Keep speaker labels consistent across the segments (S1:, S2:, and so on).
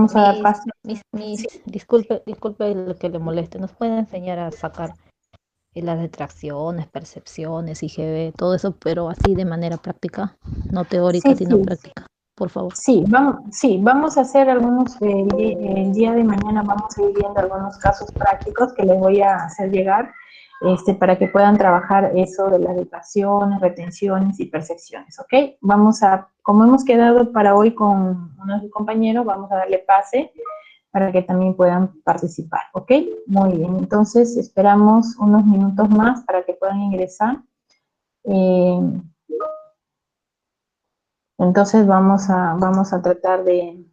S1: vamos a dar
S2: Miss,
S1: paso. Sí,
S2: disculpe lo que le moleste. ¿Nos puede enseñar a sacar las detracciones, percepciones, IGB, todo eso, pero así de manera práctica, no teórica,
S1: sí,
S2: sino
S1: sí.
S2: práctica, por favor?
S1: Sí, vamos a hacer algunos, el día de mañana vamos a ir viendo algunos casos prácticos que les voy a hacer llegar, para que puedan trabajar eso de las educaciones, retenciones y percepciones, ¿ok? Como hemos quedado para hoy con unos compañeros, vamos a darle pase para que también puedan participar, ¿ok? Muy bien, entonces esperamos unos minutos más para que puedan ingresar. Entonces vamos a tratar de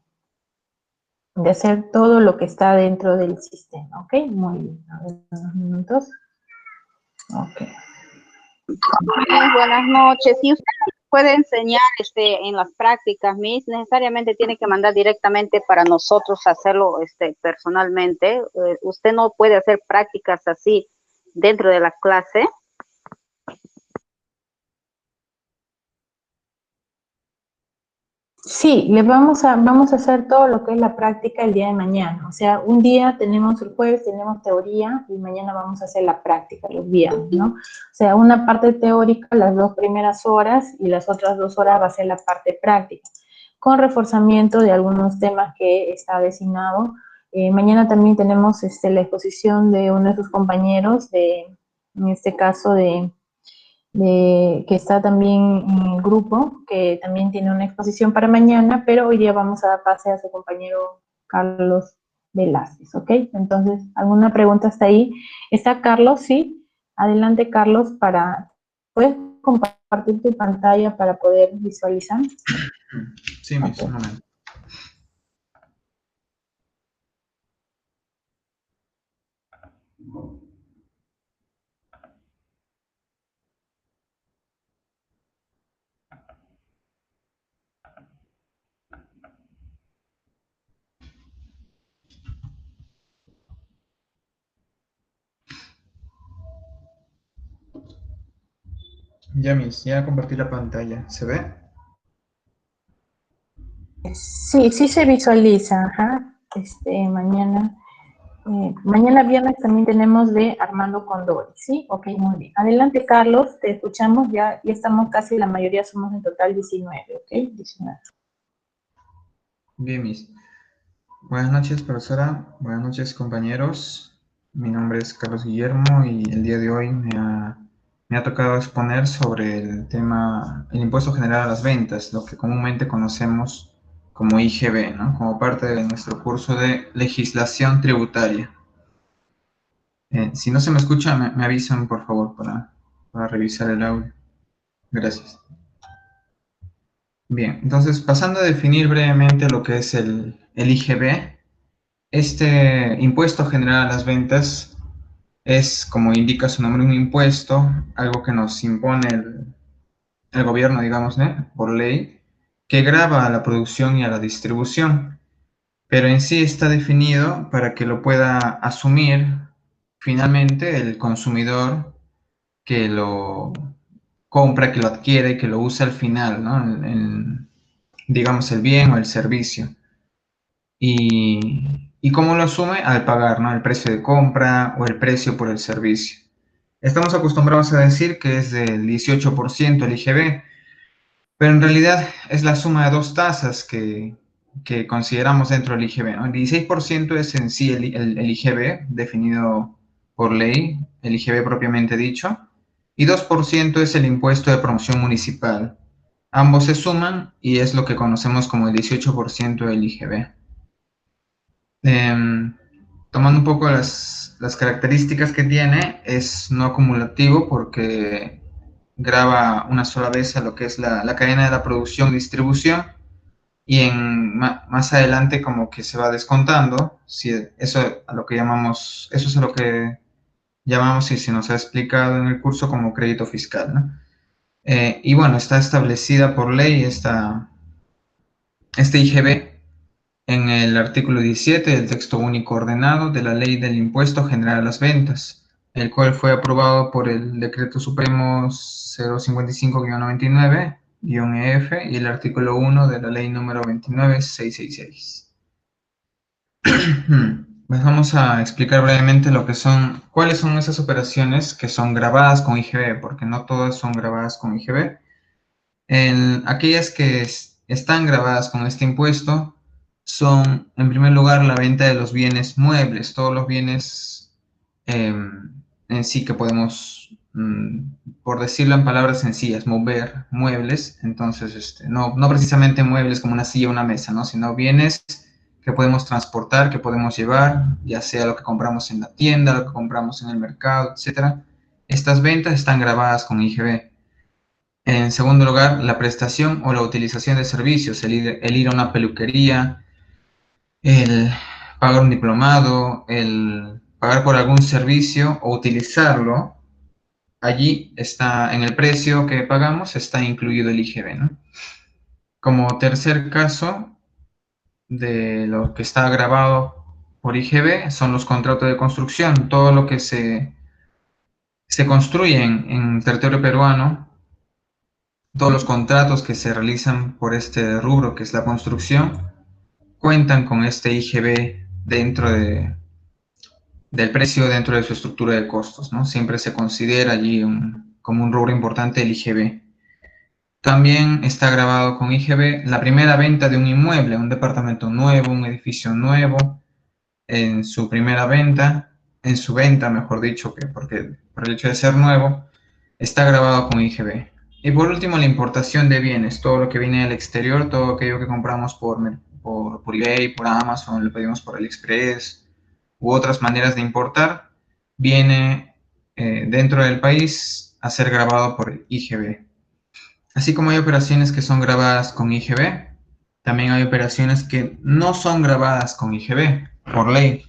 S1: hacer todo lo que está dentro del sistema, ¿ok? Muy bien, a ver, unos minutos. Ok.
S3: Buenas noches. Si usted puede enseñar en las prácticas, Miss, necesariamente tiene que mandar directamente para nosotros hacerlo personalmente. Usted no puede hacer prácticas así dentro de la clase.
S1: Sí, vamos a hacer todo lo que es la práctica el día de mañana. O sea, un día tenemos, el jueves tenemos teoría y mañana vamos a hacer la práctica los viernes, ¿no? O sea, una parte teórica las 2 primeras horas y las otras 2 horas va a ser la parte práctica, con reforzamiento de algunos temas que está designado. Mañana también tenemos la exposición de uno de sus compañeros, en este caso que está también en el grupo, que también tiene una exposición para mañana, pero hoy día vamos a dar pase a su compañero Carlos Velázquez, ¿ok? Entonces, ¿alguna pregunta hasta ahí? ¿Está Carlos? Sí. Adelante, Carlos, ¿puedes compartir tu pantalla para poder visualizar?
S4: Sí, Miss, un momento. Ya, Miss, ya compartí la pantalla. ¿Se ve?
S1: Sí, sí se visualiza, ajá. Mañana viernes también tenemos de Armando Condori, ¿sí? Ok, muy bien. Adelante, Carlos, te escuchamos, ya estamos casi, la mayoría somos en total 19, ¿ok? 19.
S4: Bien, Miss. Buenas noches, profesora. Buenas noches, compañeros. Mi nombre es Carlos Guillermo y el día de hoy me ha tocado exponer sobre el tema, el impuesto general a las ventas, lo que comúnmente conocemos como IGB, ¿no? Como parte de nuestro curso de legislación tributaria. Si no se me escucha, me avisan, por favor, para revisar el audio. Gracias. Bien, entonces, pasando a definir brevemente lo que es el IGB, este impuesto general a las ventas es, como indica su nombre, un impuesto, algo que nos impone el gobierno, digamos, ¿no?, por ley, que grava a la producción y a la distribución, pero en sí está definido para que lo pueda asumir finalmente el consumidor que lo compra, que lo adquiere, que lo usa al final, ¿no?, digamos, el bien o el servicio. Y cómo lo asume al pagar, ¿no?, el precio de compra o el precio por el servicio. Estamos acostumbrados a decir que es del 18% el IGB, pero en realidad es la suma de dos tasas que consideramos dentro del IGB, ¿no? El 16% es en sí el IGB, definido por ley, el IGB propiamente dicho, y 2% es el impuesto de promoción municipal. Ambos se suman y es lo que conocemos como el 18% del IGB. Tomando un poco las características que tiene, es no acumulativo porque graba una sola vez a lo que es la cadena de la producción y distribución, y más adelante como que se va descontando, si eso a lo que llamamos, eso es a lo que llamamos, y se nos ha explicado en el curso, como crédito fiscal, ¿no? Y bueno, está establecida por ley este IGB en el artículo 17 del texto único ordenado de la Ley del Impuesto General a las Ventas, el cual fue aprobado por el Decreto Supremo 055-99-EF y el artículo 1 de la Ley número 29666. Pues vamos a explicar brevemente cuáles son esas operaciones que son grabadas con IGB, porque no todas son grabadas con IGB. Aquellas que están grabadas con este impuesto son, en primer lugar, la venta de los bienes muebles, todos los bienes en sí que podemos, por decirlo en palabras sencillas, mover muebles. Entonces, no precisamente muebles como una silla o una mesa, ¿no? Sino bienes que podemos transportar, que podemos llevar, ya sea lo que compramos en la tienda, lo que compramos en el mercado, etcétera. Estas ventas están grabadas con IGB. En segundo lugar, la prestación o la utilización de servicios, el ir a una peluquería, el pagar un diplomado, el pagar por algún servicio o utilizarlo, allí está, en el precio que pagamos, está incluido el IGB, ¿no? Como tercer caso de lo que está grabado por IGB son los contratos de construcción, todo lo que se construye en territorio peruano. Todos los contratos que se realizan por este rubro, que es la construcción, cuentan con este IGB del precio, dentro de su estructura de costos, ¿no? Siempre se considera allí como un rubro importante el IGB. También está grabado con IGB la primera venta de un inmueble, un departamento nuevo, un edificio nuevo, en su primera venta, en su venta, mejor dicho, porque por el hecho de ser nuevo, está grabado con IGB. Y por último, la importación de bienes, todo lo que viene del exterior, todo aquello que compramos por eBay, por Amazon, lo pedimos por AliExpress u otras maneras de importar, viene dentro del país a ser grabado por IGB. Así como hay operaciones que son grabadas con IGB, también hay operaciones que no son grabadas con IGB, por ley.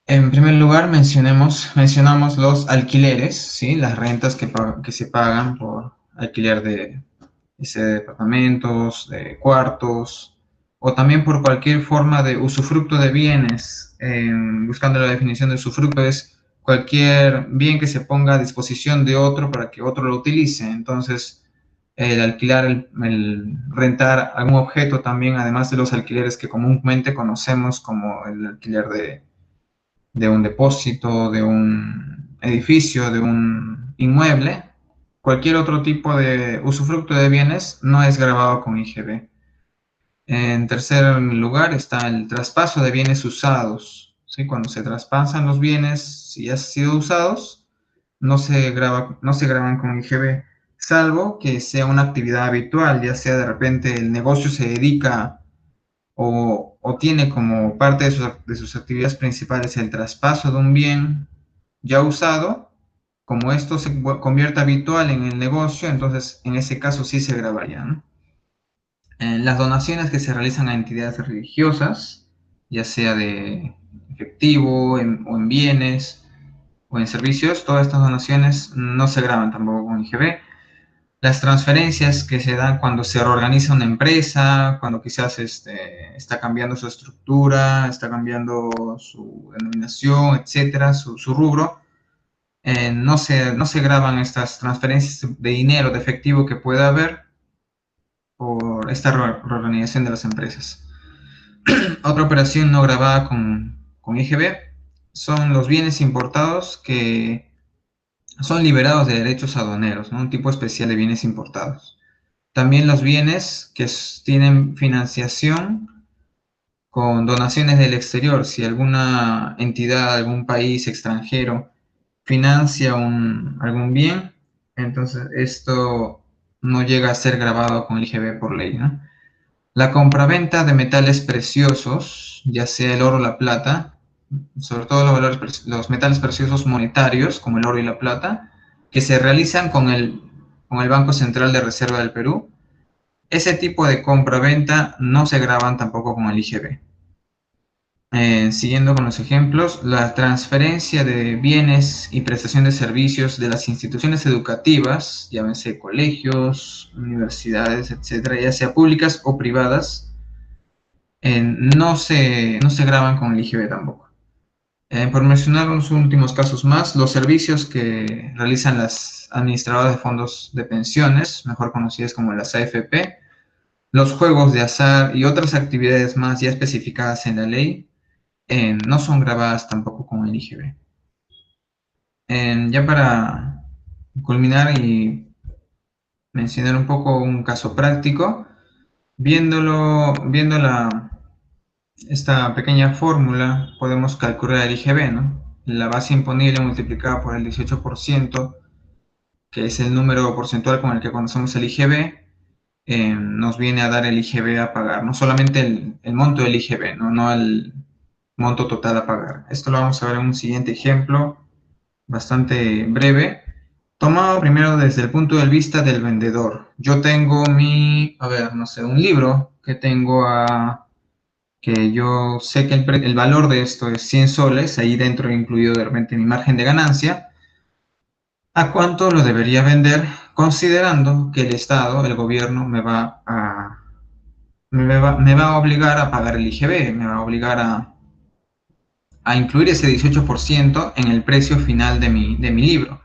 S4: En primer lugar, mencionamos los alquileres, ¿sí? Las rentas que se pagan por alquiler de departamentos, de cuartos, o también por cualquier forma de usufructo de bienes. Buscando la definición de usufructo es cualquier bien que se ponga a disposición de otro para que otro lo utilice. Entonces, el alquilar, el rentar algún objeto también, además de los alquileres que comúnmente conocemos como el alquiler de un depósito, de un edificio, de un inmueble, cualquier otro tipo de usufructo de bienes no es grabado con IGB. En tercer lugar está el traspaso de bienes usados, ¿sí? Cuando se traspasan los bienes, si ya han sido usados, no se graban con IGB, salvo que sea una actividad habitual, ya sea de repente el negocio se dedica o tiene como parte de sus actividades principales el traspaso de un bien ya usado. Como esto se convierte habitual en el negocio, entonces en ese caso sí se grabaría, ¿no? Las donaciones que se realizan a entidades religiosas, ya sea de efectivo o en bienes o en servicios, todas estas donaciones no se graban tampoco con IGB. Las transferencias que se dan cuando se reorganiza una empresa, cuando quizás está cambiando su estructura, está cambiando su denominación, etcétera, su rubro, no se graban estas transferencias de dinero, de efectivo que pueda haber por esta reorganización de las empresas. Otra operación no grabada con IGB son los bienes importados que son liberados de derechos aduaneros, ¿no? Un tipo especial de bienes importados. También los bienes que tienen financiación con donaciones del exterior. Si alguna entidad, algún país extranjero financia algún bien, entonces esto no llega a ser grabado con IGB por ley, ¿no? La compraventa de metales preciosos, ya sea el oro o la plata, sobre todo los metales preciosos monetarios, como el oro y la plata, que se realizan con el Banco Central de Reserva del Perú, ese tipo de compra-venta no se graban tampoco con el IGB. Siguiendo con los ejemplos, la transferencia de bienes y prestación de servicios de las instituciones educativas, llámese colegios, universidades, etcétera, ya sea públicas o privadas, no se graban con el IGB tampoco. Por mencionar unos últimos casos más, los servicios que realizan las administradoras de fondos de pensiones, mejor conocidas como las AFP, Los juegos de azar y otras actividades más ya especificadas en la ley no son grabadas tampoco con el IGB. Ya para culminar y mencionar un poco un caso práctico, viendo esta pequeña fórmula, podemos calcular el IGB, ¿no? La base imponible multiplicada por el 18%, que es el número porcentual con el que conocemos el IGB, nos viene a dar el IGB a pagar, no solamente el monto del IGB, no el monto total a pagar. Esto lo vamos a ver en un siguiente ejemplo, bastante breve. Tomado primero desde el punto de vista del vendedor. Yo tengo un libro que yo sé que el valor de esto es 100 soles, ahí dentro incluido de repente mi margen de ganancia. ¿A cuánto lo debería vender? Considerando que el Estado, el gobierno, me va a obligar a pagar el IGB, me va a obligar a incluir ese 18% en el precio final de mi libro.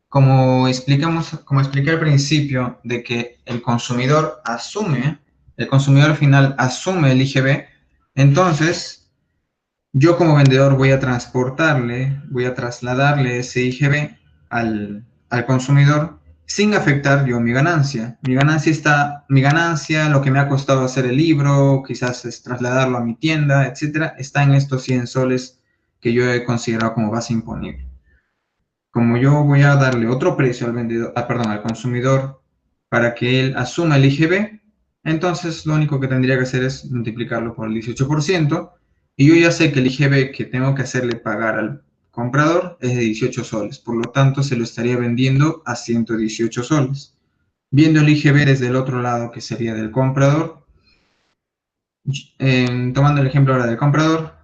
S4: Como expliqué al principio, de que el consumidor final asume el IGB, entonces yo como vendedor voy a trasladarle ese IGB al consumidor sin afectar yo mi ganancia. Mi ganancia, lo que me ha costado hacer el libro, quizás es trasladarlo a mi tienda, etcétera, está en estos 100 soles que yo he considerado como base imponible. Como yo voy a darle otro precio al consumidor para que él asuma el IGB, entonces lo único que tendría que hacer es multiplicarlo por el 18%, y yo ya sé que el IGB que tengo que hacerle pagar al comprador es de 18 soles, por lo tanto se lo estaría vendiendo a 118 soles. Viendo el IGB desde el otro lado, que sería del comprador, tomando el ejemplo ahora del comprador,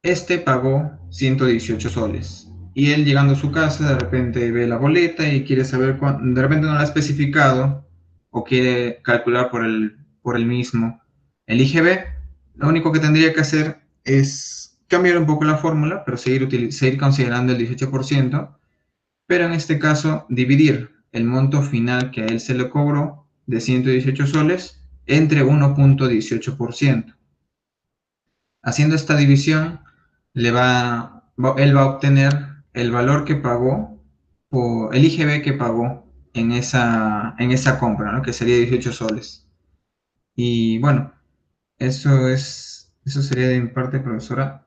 S4: este pagó 118 soles. Y él llegando a su casa, de repente ve la boleta y quiere saber cuánto, de repente no la ha especificado o quiere calcular por el mismo el IGB. Lo único que tendría que hacer es cambiar un poco la fórmula, pero seguir considerando el 18%, pero en este caso dividir el monto final que a él se le cobró de 118 soles entre 1.18%. Haciendo esta división, él va a obtener el valor que pagó, o el IGB que pagó en esa compra, ¿no? Que sería 18 soles. Y bueno, eso sería de mi parte, profesora.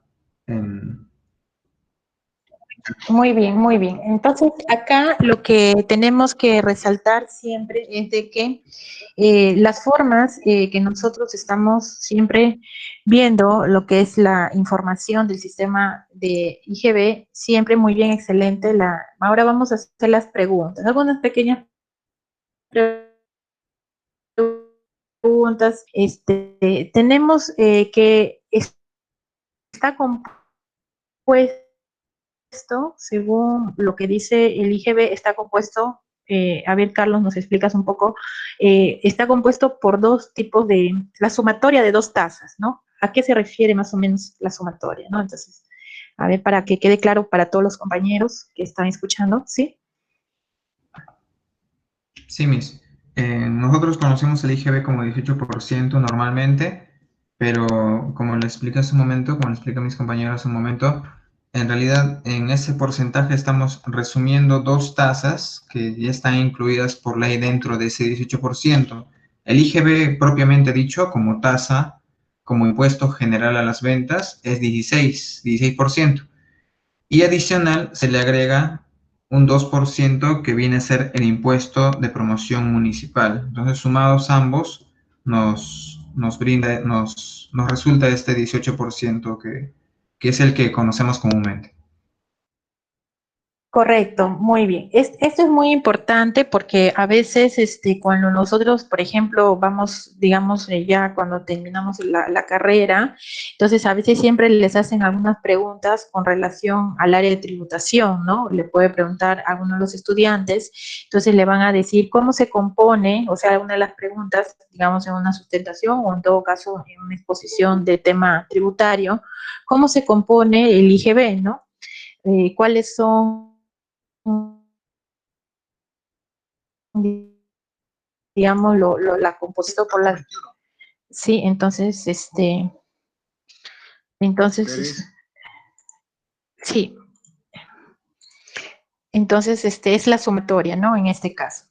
S1: Muy bien, muy bien. Entonces, acá lo que tenemos que resaltar siempre es de que las formas que nosotros estamos siempre viendo, lo que es la información del sistema de IGB, siempre muy bien, excelente. Ahora vamos a hacer las preguntas, algunas pequeñas preguntas. Tenemos que está compuesto, según lo que dice el IGB, está compuesto, a ver, Carlos, nos explicas un poco, está compuesto por dos tipos la sumatoria de dos tasas, ¿no? ¿A qué se refiere más o menos la sumatoria, no? Entonces, a ver, para que quede claro para todos los compañeros que están escuchando, ¿sí?
S4: Sí, Miss. Nosotros conocemos el IGB como 18% normalmente, pero como le expliqué hace un momento, como le expliqué a mis compañeros hace un momento, en realidad en ese porcentaje estamos resumiendo dos tasas que ya están incluidas por ley dentro de ese 18%. El IGB propiamente dicho, como tasa, como impuesto general a las ventas, es 16%. Y adicional se le agrega un 2% que viene a ser el impuesto de promoción municipal. Entonces, sumados ambos, nos resulta este 18% que es el que conocemos comúnmente.
S1: Correcto, muy bien. Esto es muy importante porque a veces, cuando nosotros, por ejemplo, vamos, digamos, ya cuando terminamos la carrera, entonces a veces siempre les hacen algunas preguntas con relación al área de tributación, ¿no? Le puede preguntar a alguno de los estudiantes, entonces le van a decir cómo se compone, o sea, una de las preguntas, digamos, en una sustentación o en todo caso en una exposición de tema tributario, cómo se compone el IGB, ¿no? ¿Cuáles son, digamos, la composición por la... Sí, entonces, entonces, sí, entonces, es la sumatoria, ¿no? En este caso.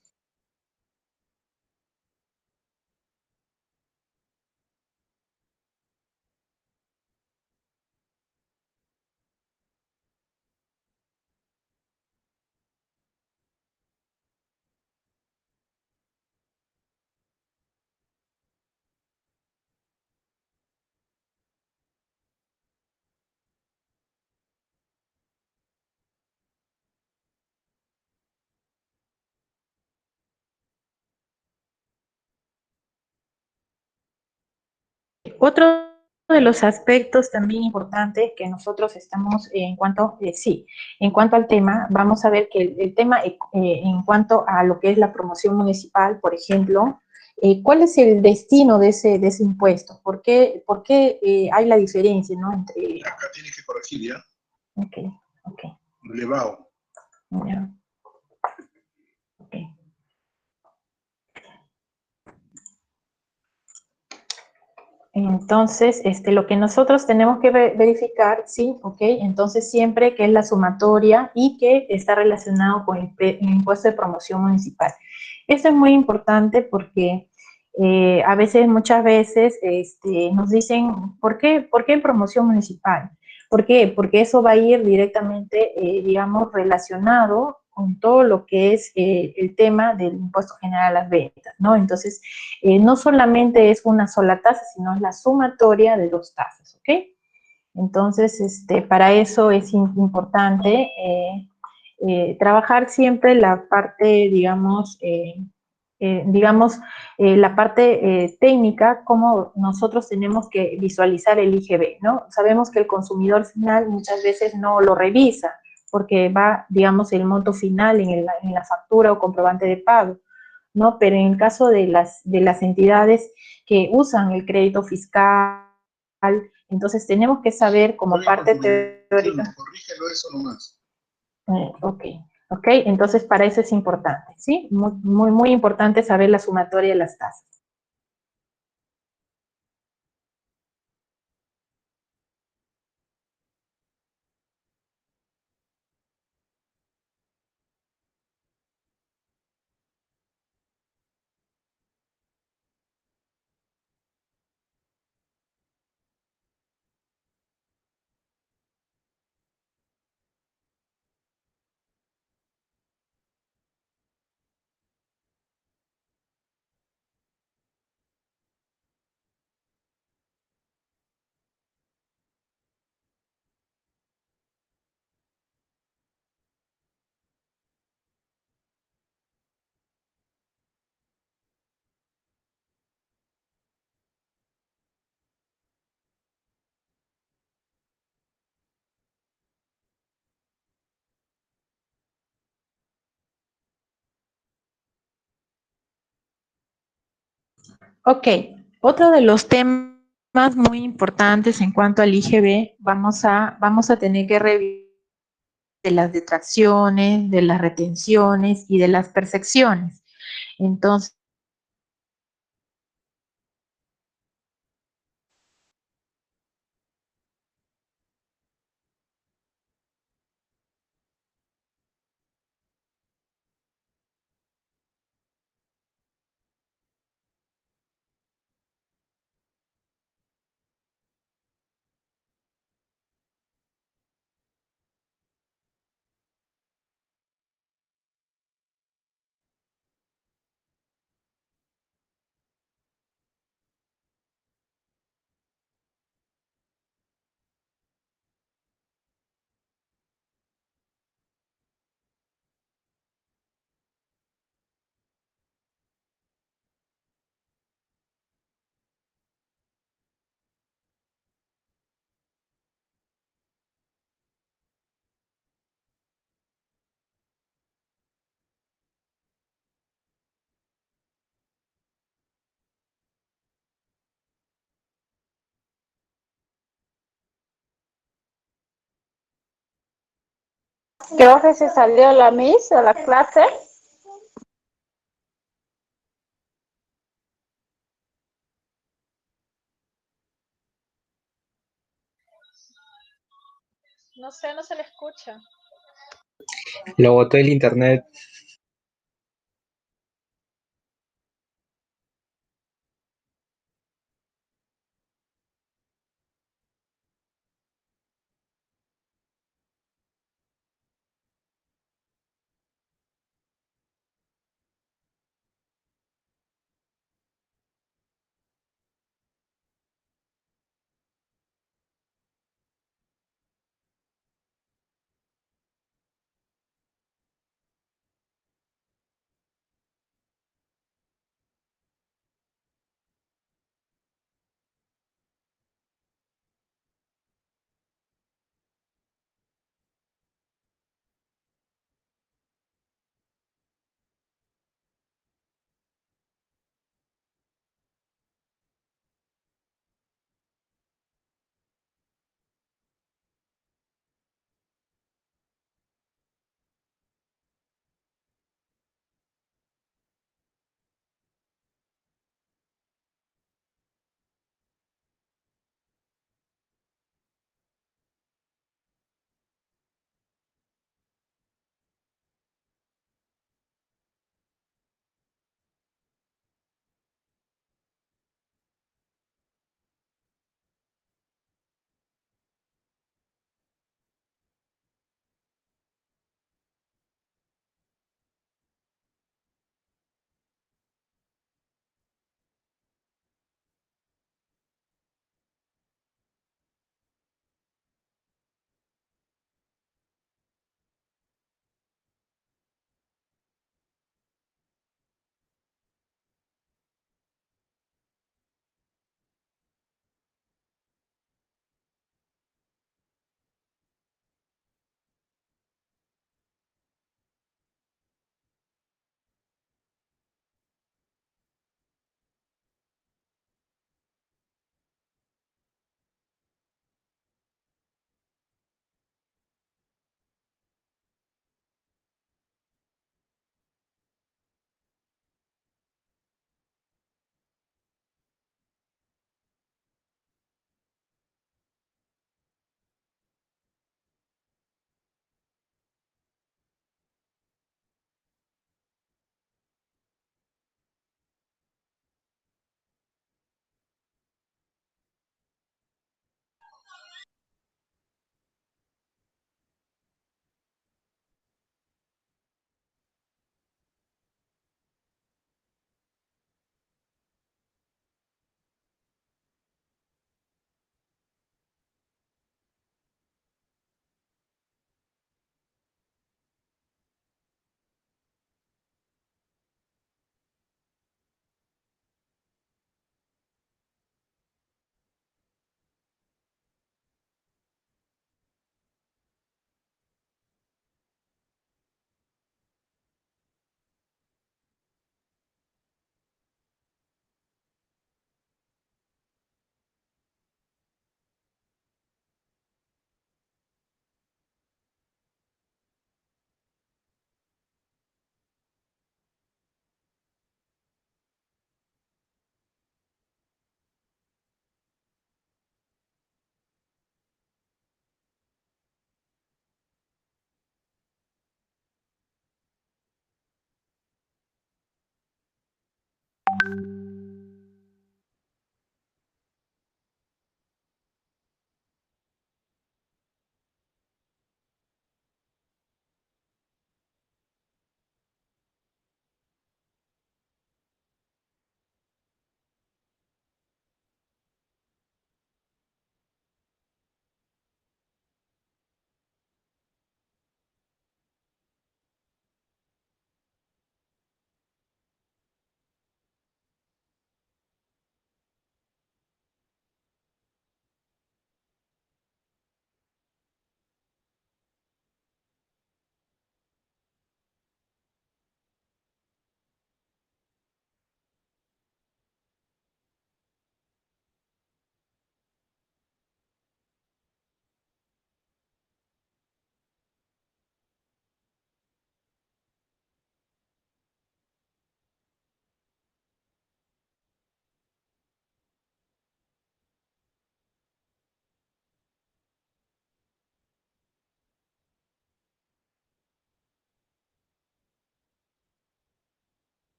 S1: Otro de los aspectos también importantes que nosotros estamos, en cuanto, sí, en cuanto al tema, vamos a ver que el tema, en cuanto a lo que es la promoción municipal, por ejemplo, ¿cuál es el destino de ese impuesto? ¿Por qué hay la diferencia, ¿no? Entre...
S5: Acá tiene que corregir, ¿ya?
S1: Ok, ok.
S5: Elevado.
S1: Ya, ok. Entonces, lo que nosotros tenemos que verificar, sí, ok, entonces siempre que es la sumatoria y que está relacionado con el impuesto de promoción municipal. Esto es muy importante porque a veces, muchas veces, nos dicen, ¿por qué en promoción municipal? ¿Por qué? Porque eso va a ir directamente, digamos, relacionado con todo lo que es el tema del impuesto general a las ventas, ¿no? Entonces, no solamente es una sola tasa, sino es la sumatoria de dos tasas, ¿ok? Entonces, para eso es importante trabajar siempre la parte, la parte técnica, cómo nosotros tenemos que visualizar el IGB, ¿no? Sabemos que el consumidor final muchas veces no lo revisa, porque va, digamos, el monto final en la factura o comprobante de pago, ¿no? Pero en el caso de las entidades que usan el crédito fiscal, entonces tenemos que saber como parte teórica.
S5: Corrígelo eso nomás.
S1: Ok, ok, entonces para eso es importante, ¿sí? Muy, muy, muy importante saber la sumatoria de las tasas. Ok, otro de los temas muy importantes en cuanto al IGB, vamos a tener que revisar de las detracciones, de las retenciones y de las percepciones. Entonces,
S3: Creo que se salió la Miss a la clase.
S6: No sé, no se le escucha.
S7: Lo botó el internet.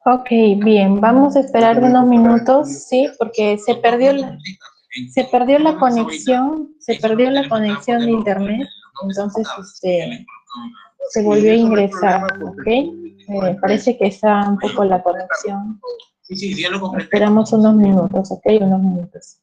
S1: Ok, bien, vamos a esperar unos minutos, sí, porque se perdió la conexión de internet, entonces se volvió a ingresar, ¿ok? Parece que está un poco la conexión. Esperamos unos minutos, ¿ok? Unos minutos.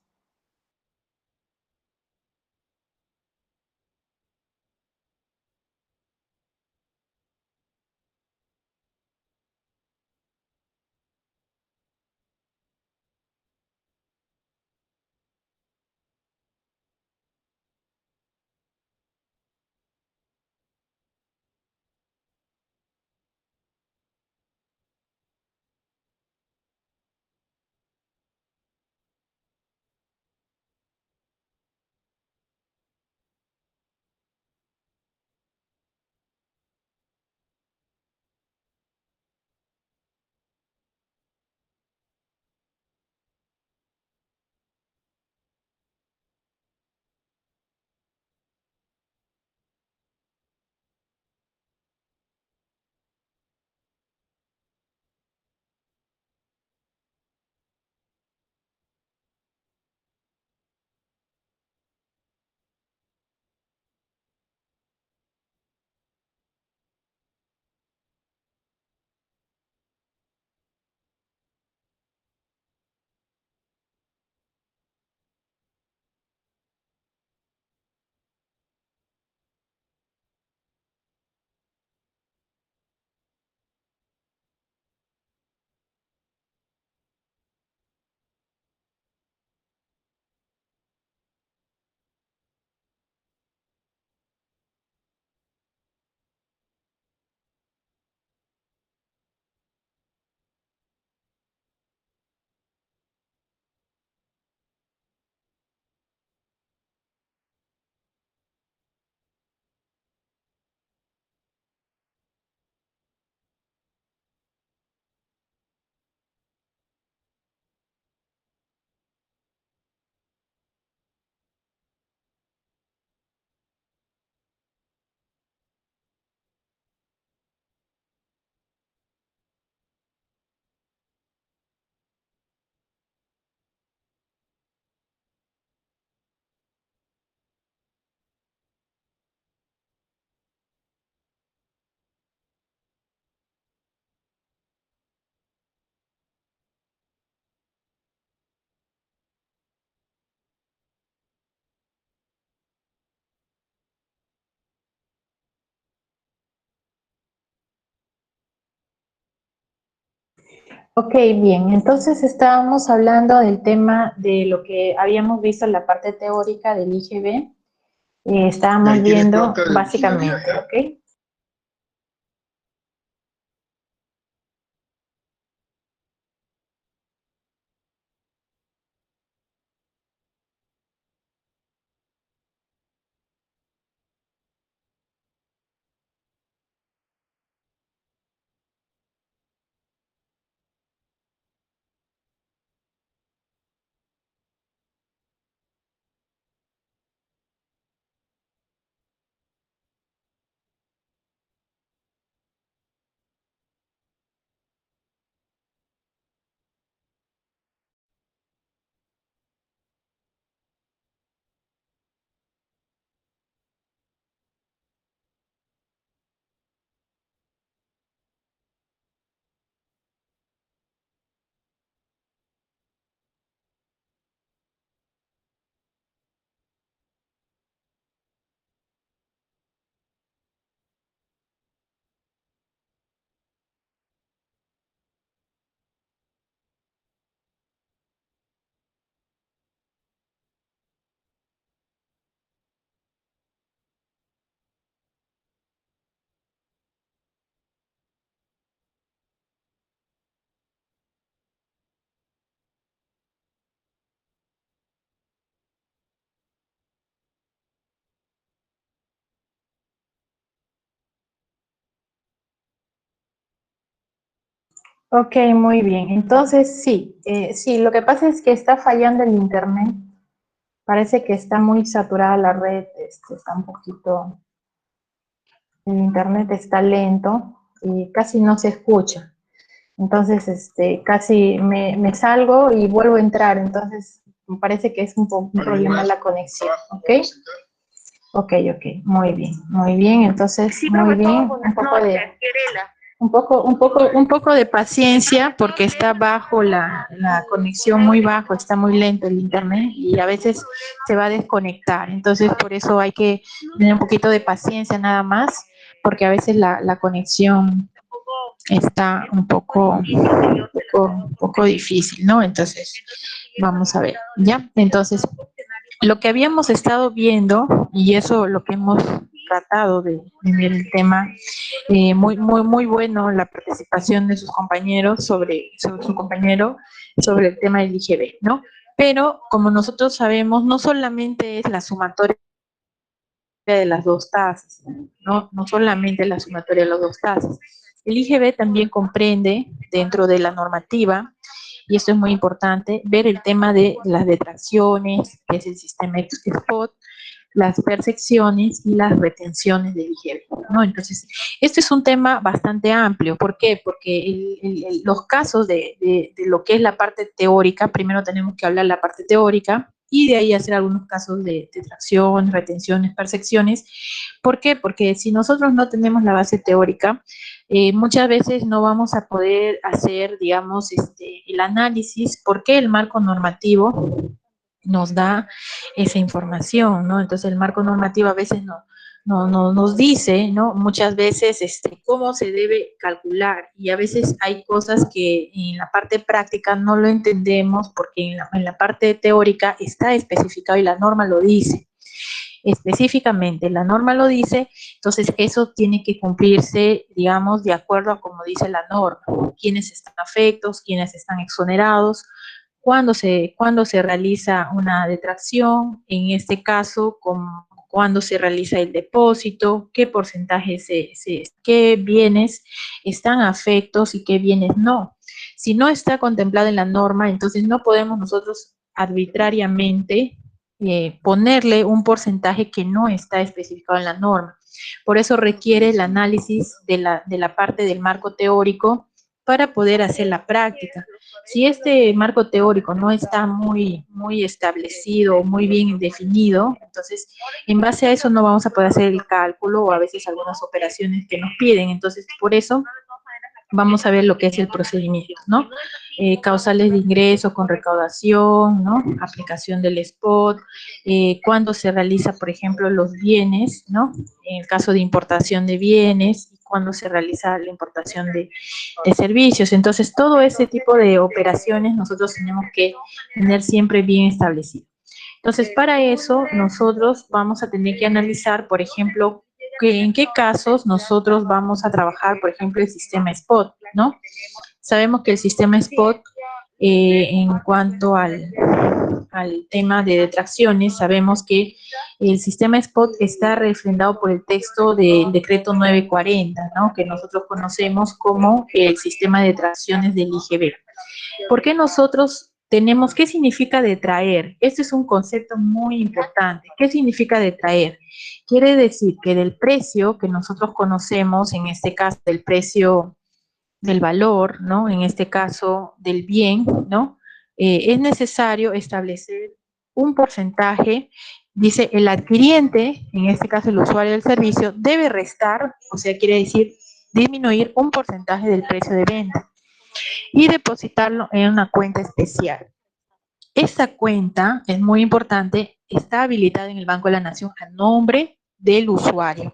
S1: Ok, bien, entonces estábamos hablando del tema de lo que habíamos visto en la parte teórica del IGB. Estábamos
S5: Ahí tienes
S1: viendo
S5: plata de
S1: básicamente,
S5: vigilancia,
S1: ¿ok? Ok, muy bien. Entonces, sí, sí, lo que pasa es que está fallando el internet. Parece que está muy saturada la red, está un poquito, el internet está lento y casi no se escucha. Entonces, casi me salgo y vuelvo a entrar, entonces me parece que es un problema la conexión, ¿ok? Ok, muy bien, entonces, muy bien, un poco de paciencia porque está bajo la conexión, muy bajo, está muy lento el internet y a veces se va a desconectar, entonces por eso hay que tener un poquito de paciencia nada más, porque a veces la conexión está un poco difícil, ¿no? Entonces, vamos a ver, ¿ya? Entonces, lo que habíamos estado viendo, y eso lo que hemos tratado de ver el tema, muy bueno la participación de sus compañeros sobre su compañero, sobre el tema del IGB, ¿no? Pero, como nosotros sabemos, no solamente es la sumatoria de las dos tasas, ¿no? No solamente la sumatoria de las dos tasas. El IGB también comprende, dentro de la normativa, y esto es muy importante, ver el tema de las detracciones, que es el sistema spot, las percepciones y las retenciones del IGB, ¿no? Entonces, este es un tema bastante amplio. ¿Por qué? Porque los casos de lo que es la parte teórica, primero tenemos que hablar la parte teórica, y de ahí hacer algunos casos de detracción, retenciones, percepciones. ¿Por qué? Porque si nosotros no tenemos la base teórica, muchas veces no vamos a poder hacer, digamos, el análisis, por qué el marco normativo nos da esa información, ¿no? Entonces el marco normativo a veces no nos dice, ¿no? Muchas veces cómo se debe calcular, y a veces hay cosas que en la parte práctica no lo entendemos porque en la parte teórica está especificado y la norma lo dice. Específicamente, la norma lo dice, entonces eso tiene que cumplirse, digamos, de acuerdo a como dice la norma, quiénes están afectos, quiénes están exonerados, cuándo se realiza una detracción, en este caso, cuándo se realiza el depósito, qué porcentaje qué bienes están afectos y qué bienes no. Si no está contemplado en la norma, entonces no podemos nosotros arbitrariamente ponerle un porcentaje que no está especificado en la norma. Por eso requiere el análisis de la parte del marco teórico para poder hacer la práctica. Si este marco teórico no está muy establecido, muy bien definido, entonces en base a eso no vamos a poder hacer el cálculo o a veces algunas operaciones que nos piden. Entonces, por eso vamos a ver lo que es el procedimiento, ¿no? Causales de ingreso con recaudación, ¿no? Aplicación del spot, cuándo se realiza, por ejemplo, los bienes, ¿no? En el caso de importación de bienes, y cuándo se realiza la importación de servicios. Entonces, todo ese tipo de operaciones nosotros tenemos que tener siempre bien establecido. Entonces, para eso, nosotros vamos a tener que analizar, por ejemplo, en qué casos nosotros vamos a trabajar, por ejemplo, el sistema spot, ¿no? Sabemos que el sistema spot, en cuanto al tema de detracciones, sabemos que el sistema spot está refrendado por el texto del decreto 940, ¿no? Que nosotros conocemos como el sistema de detracciones del IGB. ¿Por qué nosotros tenemos, qué significa detraer? Este es un concepto muy importante. ¿Qué significa detraer? Quiere decir que del precio que nosotros conocemos, en este caso del precio del valor, ¿no? En este caso del bien, ¿no? Es necesario establecer un porcentaje. Dice, el adquiriente, en este caso el usuario del servicio, debe restar, o sea, quiere decir disminuir un porcentaje del precio de venta y depositarlo en una cuenta especial. Esta cuenta, es muy importante, está habilitada en el Banco de la Nación a nombre del usuario.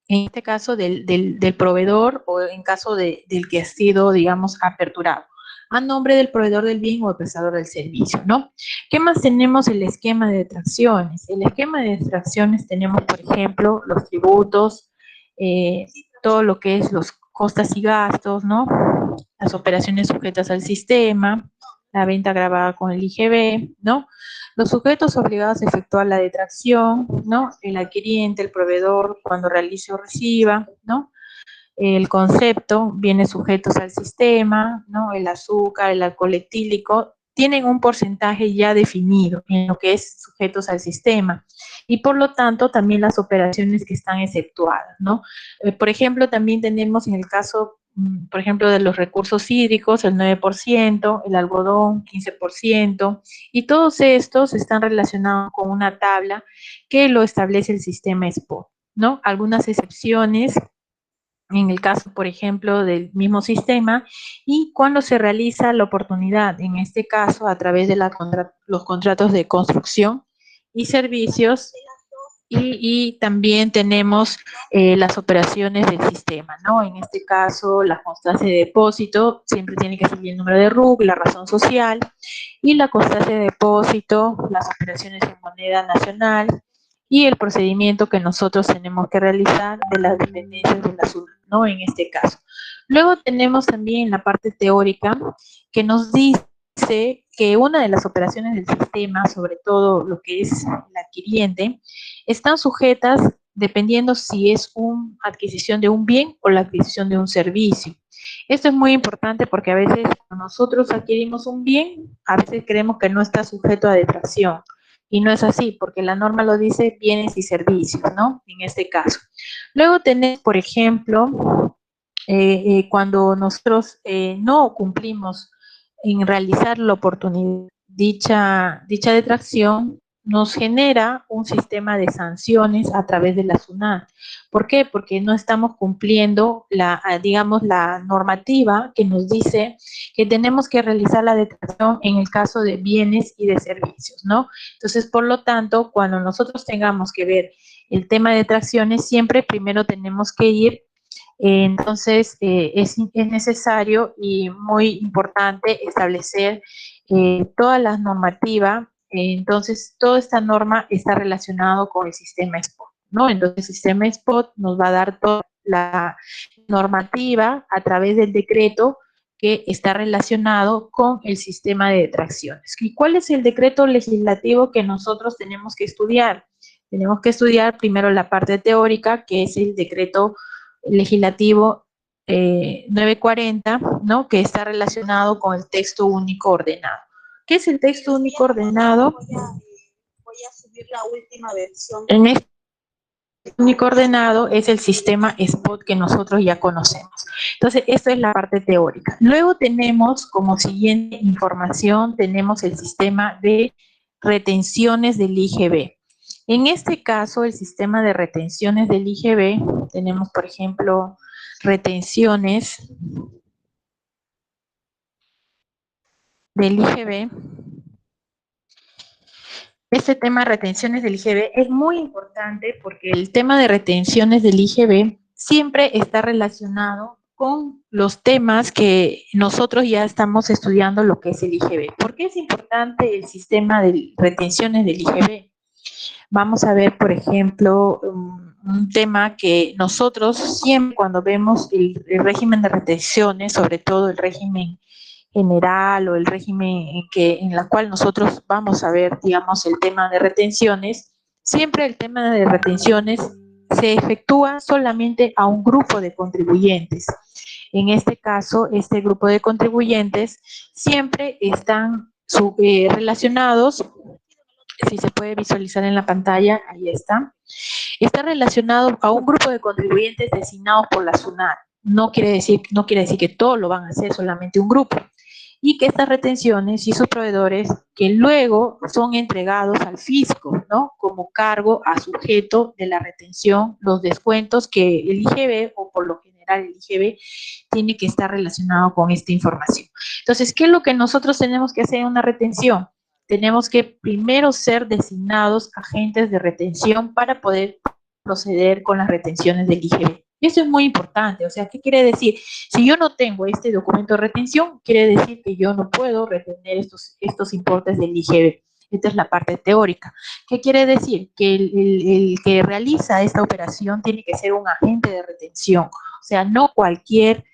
S1: En este caso del proveedor, o en caso del que ha sido, digamos, aperturado, a nombre del proveedor del bien o el prestador del servicio, ¿no? ¿Qué más tenemos? El esquema de detracciones. El esquema de detracciones tenemos, por ejemplo, los tributos, todo lo que es los costas y gastos, ¿no? Las operaciones sujetas al sistema, la venta grabada con el IGB, ¿no? Los sujetos obligados a efectuar la detracción, ¿no? El adquiriente, el proveedor, cuando realice o reciba, ¿no? El concepto, bienes sujetos al sistema, ¿no? El azúcar, el alcohol etílico, tienen un porcentaje ya definido en lo que es sujetos al sistema, y por lo tanto también las operaciones que están exceptuadas, ¿no? Por ejemplo, también tenemos en el caso por ejemplo, de los recursos hídricos, el 9%, el algodón, 15%, y todos estos están relacionados con una tabla que lo establece el sistema SPOT, ¿no? Algunas excepciones en el caso, por ejemplo, del mismo sistema, y cuando se realiza la oportunidad, en este caso, a través de los contratos de construcción y servicios, y también tenemos las operaciones del sistema, ¿no? En este caso, la constancia de depósito, siempre tiene que salir el número de RUC, la razón social, y la constancia de depósito, las operaciones en moneda nacional, y el procedimiento que nosotros tenemos que realizar de las dependencias de la SUNAT, ¿no? En este caso. Luego tenemos también la parte teórica que nos dice que una de las operaciones del sistema, sobre todo lo que es la adquiriente, están sujetas dependiendo si es una adquisición de un bien o la adquisición de un servicio. Esto es muy importante porque a veces cuando nosotros adquirimos un bien, a veces creemos que no está sujeto a detracción. Y no es así, porque la norma lo dice bienes y servicios, ¿no? En este caso. Luego tenés, por ejemplo, cuando nosotros no cumplimos en realizar la oportunidad, dicha detracción nos genera un sistema de sanciones a través de la SUNAT. ¿Por qué? Porque no estamos cumpliendo digamos, la normativa que nos dice que tenemos que realizar la detracción en el caso de bienes y de servicios, ¿no? Entonces, por lo tanto, cuando nosotros tengamos que ver el tema de detracciones, siempre primero tenemos que ir entonces, es necesario y muy importante establecer toda la normativa. Entonces, toda esta norma está relacionada con el sistema SPOT, ¿no? Entonces, el sistema SPOT nos va a dar toda la normativa a través del decreto que está relacionado con el sistema de detracciones. ¿Y cuál es el decreto legislativo que nosotros tenemos que estudiar? Tenemos que estudiar primero la parte teórica, que es el decreto legislativo 940, ¿no? Que está relacionado con el texto único ordenado. ¿Qué es el texto único ordenado? Voy a subir la última versión. En este único ordenado es el sistema SPOT que nosotros ya conocemos. Entonces, esto es la parte teórica. Luego tenemos como siguiente información, tenemos el sistema de retenciones del IGB. En este caso, el sistema de retenciones del IGB, tenemos, por ejemplo, retenciones del IGB. Este tema de retenciones del IGB es muy importante porque el tema de retenciones del IGB siempre está relacionado con los temas que nosotros ya estamos estudiando lo que es el IGB. ¿Por qué es importante el sistema de retenciones del IGB? Vamos a ver, por ejemplo, un tema que nosotros siempre cuando vemos el régimen de retenciones, sobre todo el régimen general o el régimen en la cual nosotros vamos a ver, digamos, el tema de retenciones, siempre el tema de retenciones se efectúa solamente a un grupo de contribuyentes. En este caso, este grupo de contribuyentes siempre están relacionados, si se puede visualizar en la pantalla, ahí está relacionado a un grupo de contribuyentes designados por la SUNAT. No quiere decir que todos lo van a hacer, solamente un grupo. Y que estas retenciones y sus proveedores que luego son entregados al fisco, ¿no? Como cargo a sujeto de la retención, los descuentos que el IGB o por lo general el IGB tiene que estar relacionado con esta información. Entonces, ¿qué es lo que nosotros tenemos que hacer en una retención? Tenemos que primero ser designados agentes de retención para poder proceder con las retenciones del IGB. Y eso es muy importante, o sea, ¿qué quiere decir? Si yo no tengo este documento de retención, quiere decir que yo no puedo retener estos importes del IGB. Esta es la parte teórica. ¿Qué quiere decir? Que el que realiza esta operación tiene que ser un agente de retención. O sea, no cualquier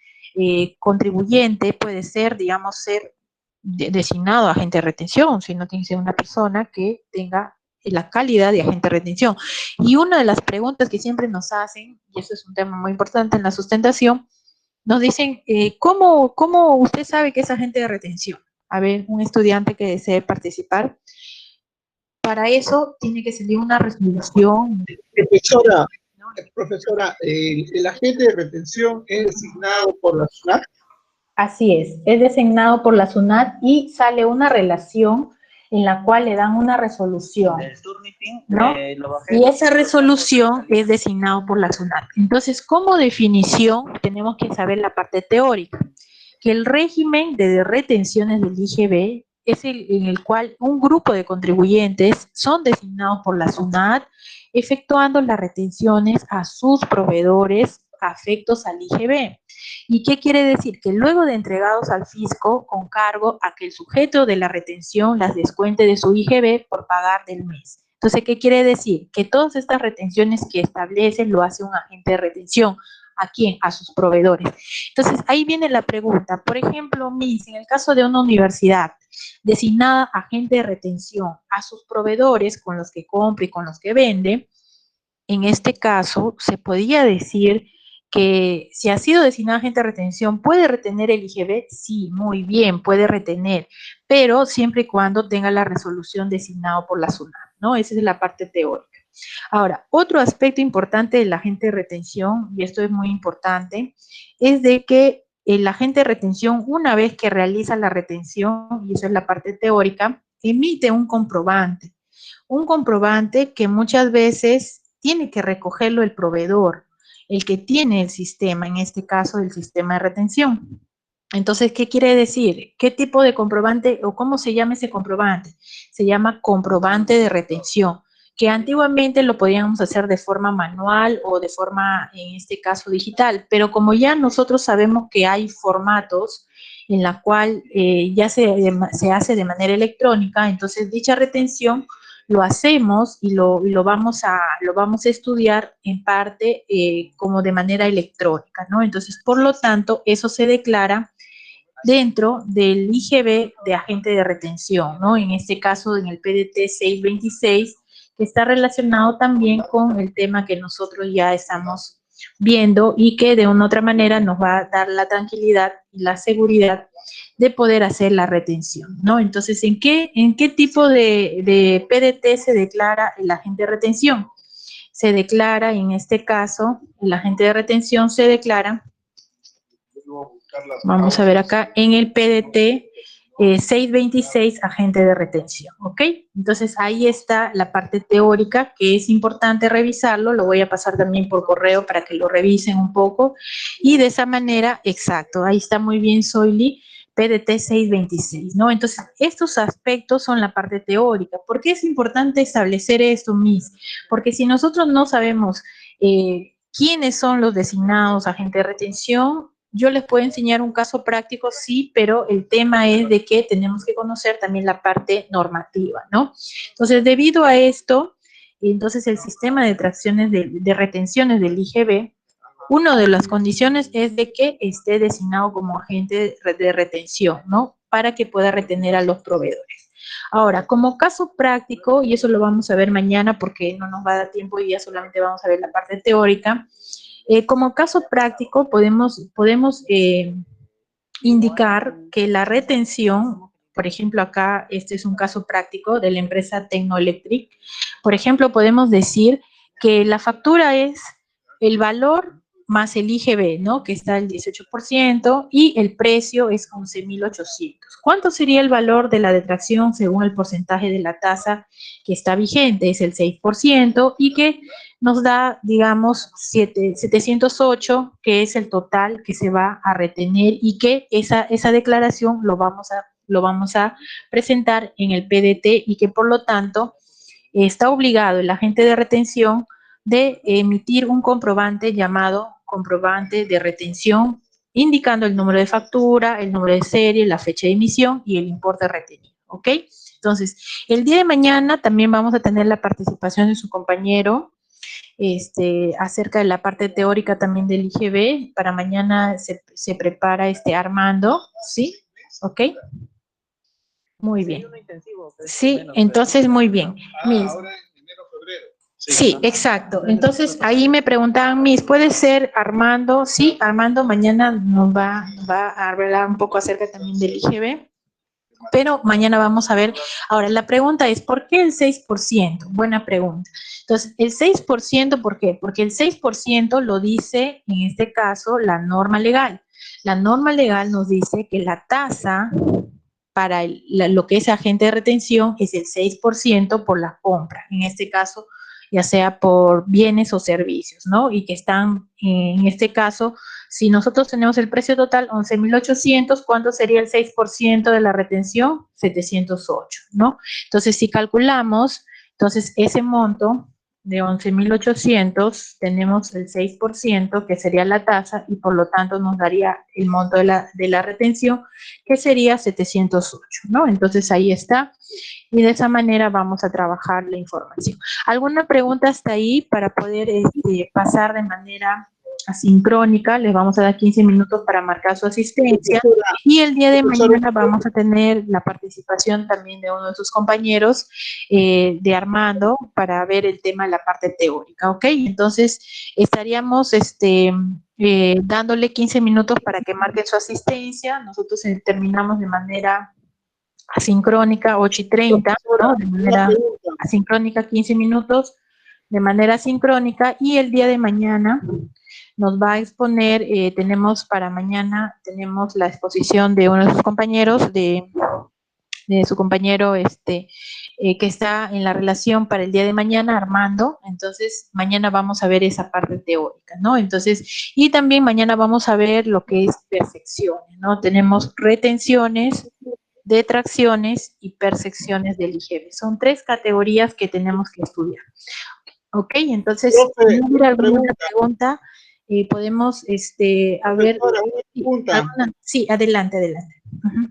S1: contribuyente puede ser, digamos, ser designado agente de retención, sino tiene que ser una persona que tenga la calidad de agente de retención. Y una de las preguntas que siempre nos hacen, y eso es un tema muy importante en la sustentación, nos dicen, ¿cómo usted sabe que es agente de retención? A ver, un estudiante que desee participar. Para eso tiene que salir una resolución.
S6: Profesora,
S1: ¿no?
S5: profesora, el agente de retención es designado por la SUNAT.
S1: Así es designado por la SUNAT y sale una relación en la cual le dan una resolución, ¿no? Y esa resolución es designado por la SUNAT. Entonces, como definición, tenemos que saber la parte teórica, que el régimen de retenciones del IGB es en el cual un grupo de contribuyentes son designados por la SUNAT, efectuando las retenciones a sus proveedores afectos al IGB. ¿Y qué quiere decir? Que luego de entregados al fisco con cargo a que el sujeto de la retención las descuente de su IGB por pagar del mes. Entonces, ¿qué quiere decir? Que todas estas retenciones que establece lo hace un agente de retención. ¿A quién? A sus proveedores. Entonces, ahí viene la pregunta. Por ejemplo, Miss, en el caso de una universidad designada agente de retención a sus proveedores con los que compra y con los que vende, en este caso, se podría decir que si ha sido designado agente de retención, ¿puede retener el IGB? Sí, muy bien, puede retener, pero siempre y cuando tenga la resolución designada por la SUNAT, ¿no? Esa es la parte teórica. Ahora, otro aspecto importante del agente de retención, y esto es muy importante, es de que el agente de retención, una vez que realiza la retención, y eso es la parte teórica, emite un comprobante que muchas veces tiene que recogerlo el proveedor, el que tiene el sistema, en este caso el sistema de retención. Entonces, ¿qué quiere decir? ¿Qué tipo de comprobante o cómo se llama ese comprobante? Se llama comprobante de retención, que antiguamente lo podíamos hacer de forma manual o de forma, en este caso, digital, pero como ya nosotros sabemos que hay formatos en la cual ya se hace de manera electrónica, entonces dicha retención lo hacemos y lo vamos a estudiar en parte como de manera electrónica, ¿no? Entonces, por lo tanto, eso se declara dentro del IGB de agente de retención, ¿no? En este caso, en el PDT 626, que está relacionado también con el tema que nosotros ya estamos viendo y que de una u otra manera nos va a dar la tranquilidad y la seguridad de poder hacer la retención, ¿no? Entonces, ¿en qué tipo de PDT se declara el agente de retención? Se declara, en este caso, el agente de retención se declara, vamos a ver acá, en el PDT 626, agente de retención, ¿ok? Entonces, ahí está la parte teórica, que es importante revisarlo, lo voy a pasar también por correo para que lo revisen un poco, y de esa manera, exacto, ahí está muy bien, Soyli, PDT 626, ¿no? Entonces, estos aspectos son la parte teórica. ¿Por qué es importante establecer esto, Miss? Porque si nosotros no sabemos quiénes son los designados agentes de retención, yo les puedo enseñar un caso práctico, sí, pero el tema es de que tenemos que conocer también la parte normativa, ¿no? Entonces, debido a esto, entonces el sistema de tracciones de retenciones del IGB, una de las condiciones es de que esté designado como agente de retención, ¿no? Para que pueda retener a los proveedores. Ahora, como caso práctico, y eso lo vamos a ver mañana porque no nos va a dar tiempo y ya solamente vamos a ver la parte teórica, como caso práctico podemos indicar que la retención, por ejemplo acá este es un caso práctico de la empresa Tecnoelectric, por ejemplo podemos decir que la factura es el valor más el IGB, ¿no? Que está el 18% y el precio es 11.800. ¿Cuánto sería el valor de la detracción según el porcentaje de la tasa que está vigente? Es el 6% y que nos da, digamos, 708, que es el total que se va a retener y que esa declaración lo vamos a presentar en el PDT y que por lo tanto está obligado el agente de retención de emitir un comprobante llamado comprobante de retención, indicando el número de factura, el número de serie, la fecha de emisión y el importe retenido, ¿ok? Entonces, el día de mañana también vamos a tener la participación de su compañero acerca de la parte teórica también del IGB. Para mañana se prepara Armando, ¿sí? ¿Ok? Muy bien. Sí, entonces muy bien.
S5: Ahora en enero, febrero.
S1: Sí, exacto. Entonces, ahí me preguntaban, Miss, ¿puede ser Armando? Sí, Armando mañana nos va a hablar un poco acerca también del IGB. Pero mañana vamos a ver. Ahora, la pregunta es, ¿por qué el 6%? Buena pregunta. Entonces, el 6%, ¿por qué? Porque el 6% lo dice, en este caso, la norma legal. La norma legal nos dice que la tasa para lo que es agente de retención es el 6% por la compra, en este caso, ya sea por bienes o servicios, ¿no? Y que están, en este caso, si nosotros tenemos el precio total 11.800, ¿cuánto sería el 6% de la retención? 708, ¿no? Entonces, si calculamos, entonces ese monto de 11.800, tenemos el 6%, que sería la tasa, y por lo tanto nos daría el monto de la retención, que sería 708, ¿no? Entonces ahí está, y de esa manera vamos a trabajar la información. ¿Alguna pregunta hasta ahí para poder pasar de manera asincrónica? Les vamos a dar 15 minutos para marcar su asistencia, y el día de mañana vamos a tener la participación también de uno de sus compañeros, de Armando, para ver el tema de la parte teórica, ¿ok? Entonces, estaríamos dándole 15 minutos para que marquen su asistencia. Nosotros terminamos de manera asincrónica, 8:30, ¿no? De manera asincrónica, 15 minutos, de manera asincrónica, y el día de mañana nos va a exponer, tenemos para mañana, tenemos la exposición de uno de sus compañeros, de su compañero que está en la relación para el día de mañana, Armando. Entonces, mañana vamos a ver esa parte teórica, ¿no? Entonces, y también mañana vamos a ver lo que es percepciones, ¿no? Tenemos retenciones, detracciones y percepciones del IGB. Son 3 categorías que tenemos que estudiar. Ok, entonces,
S5: Profe,
S1: si no hubiera alguna
S5: pregunta.
S1: pregunta, podemos, a ver,
S5: Profesora, una pregunta.
S1: sí, adelante, adelante. Ujú.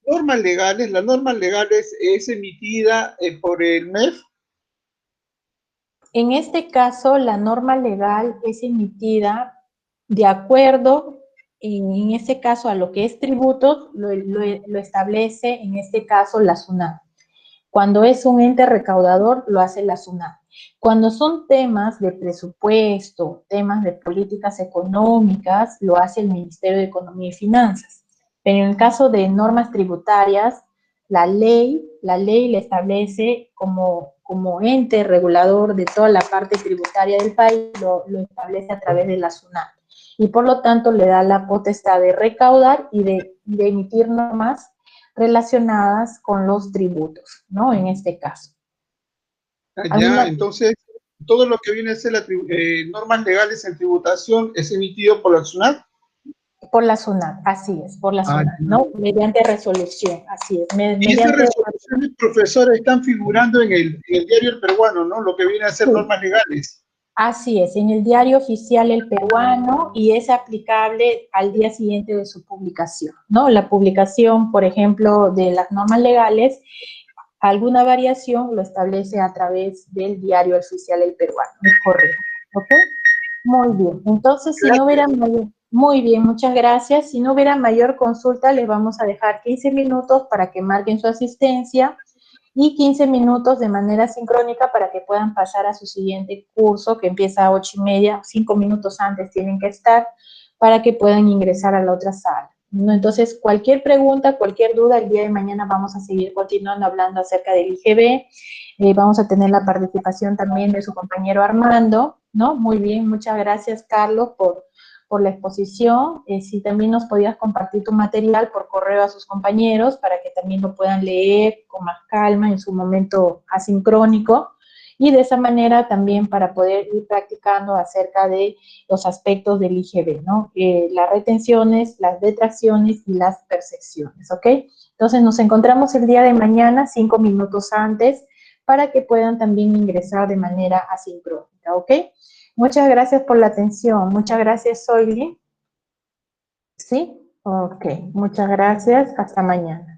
S5: Normas legales, la norma legales es emitida por el MEF.
S1: En este caso, la norma legal es emitida de acuerdo, en este caso, a lo que es tributos, lo establece, en este caso, la SUNAT. Cuando es un ente recaudador, lo hace la SUNAT. Cuando son temas de presupuesto, temas de políticas económicas, lo hace el Ministerio de Economía y Finanzas. Pero en el caso de normas tributarias, la ley le establece como ente regulador de toda la parte tributaria del país, lo establece a través de la SUNAT. Y por lo tanto le da la potestad de recaudar y de emitir normas relacionadas con los tributos, ¿no? En este caso.
S5: Ya, entonces, todo lo que viene a ser las normas legales en tributación es emitido por la SUNAT.
S1: Por la SUNAT, así es, por la SUNAT, ¿no? Mediante resolución, así es.
S5: Y esas resoluciones, profesor, están figurando en el diario El Peruano, ¿no? Lo que viene a ser normas legales.
S1: Así es, en el diario oficial El Peruano, y es aplicable al día siguiente de su publicación, ¿no? La publicación, por ejemplo, de las normas legales, alguna variación lo establece a través del diario oficial El Peruano, es correcto, ¿ok? Muy bien, entonces, si no hubiera mayor... Muy bien, muchas gracias. Si no hubiera mayor consulta, les vamos a dejar 15 minutos para que marquen su asistencia, y 15 minutos de manera sincrónica para que puedan pasar a su siguiente curso, que empieza a 8:30, 5 minutos antes tienen que estar, para que puedan ingresar a la otra sala, ¿no? Entonces, cualquier pregunta, cualquier duda, el día de mañana vamos a seguir continuando hablando acerca del IGB. Vamos a tener la participación también de su compañero Armando, ¿no? Muy bien, muchas gracias, Carlos, por la exposición. Si también nos podías compartir tu material por correo a sus compañeros para que también lo puedan leer con más calma en su momento asincrónico, y de esa manera también para poder ir practicando acerca de los aspectos del IGB, ¿no? Las retenciones, las detracciones y las percepciones, ¿ok? Entonces nos encontramos el día de mañana 5 minutos antes para que puedan también ingresar de manera asincrónica, ¿ok? Muchas gracias por la atención. Muchas gracias, Soyli. ¿Sí? Ok, muchas gracias. Hasta mañana.